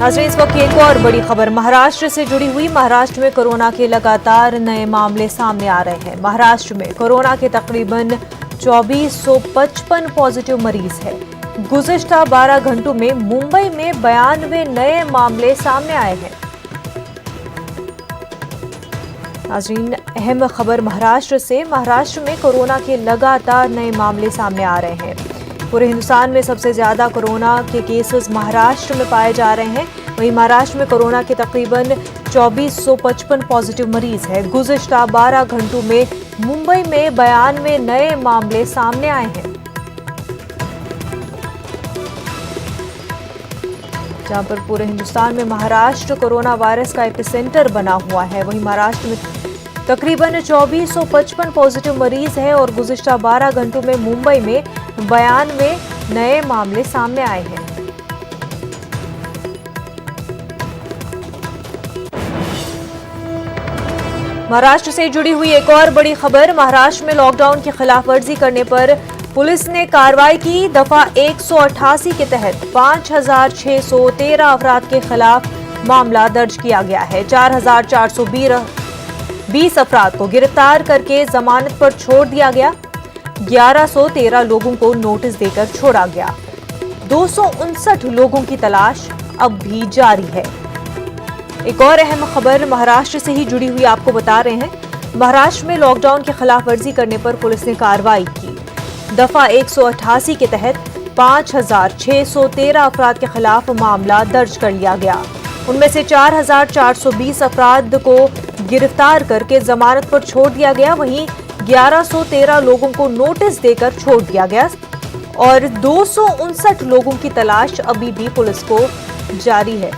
नाज़रीन, इस वक्त की एक और बड़ी खबर महाराष्ट्र से जुड़ी हुई। महाराष्ट्र में कोरोना के लगातार नए मामले सामने आ रहे हैं। महाराष्ट्र में कोरोना के तकरीबन 2455 पॉजिटिव मरीज हैं। गुज़िश्ता 12 घंटों में मुंबई में 92 नए मामले सामने आए हैं। नाज़रीन, अहम खबर महाराष्ट्र से। महाराष्ट्र में कोरोना के लगातार नए मामले सामने आ रहे हैं। पूरे हिंदुस्तान में सबसे ज्यादा कोरोना के केसेस महाराष्ट्र में पाए जा रहे हैं। वहीं महाराष्ट्र में कोरोना के तकरीबन 2455 पॉजिटिव मरीज हैं। गुज़िश्ता 12 घंटों में मुंबई में 92 नए मामले सामने आए हैं। जहां पर पूरे हिंदुस्तान में महाराष्ट्र कोरोना वायरस का एपिसेंटर बना हुआ है, वहीं महाराष्ट्र में तकरीबन 2455 पॉजिटिव मरीज हैं और गुज़िश्ता 12 घंटों में मुंबई में 92 नए मामले सामने आए हैं। महाराष्ट्र से जुड़ी हुई एक और बड़ी खबर। महाराष्ट्र में लॉकडाउन की खिलाफवर्जी करने पर पुलिस ने कार्रवाई की। दफा 188 के तहत 5613 अफराद के खिलाफ मामला दर्ज किया गया है। 4420 अफराद को गिरफ्तार करके जमानत पर छोड़ दिया गया। 1113 लोगों को नोटिस देकर छोड़ा गया। 259 लोगों की तलाश अब भी जारी है। एक और अहम खबर महाराष्ट्र से ही जुड़ी हुई आपको बता रहे हैं। महाराष्ट्र में लॉकडाउन की खिलाफवर्जी करने पर पुलिस ने कार्रवाई की। दफा 188 के तहत 5613 अफराद के खिलाफ मामला दर्ज कर लिया गया। उनमें से 4420 अफराद को गिरफ्तार करके जमानत पर छोड़ दिया गया। वहीं 1113 लोगों को नोटिस देकर छोड़ दिया गया और 259 लोगों की तलाश अभी भी पुलिस को जारी है।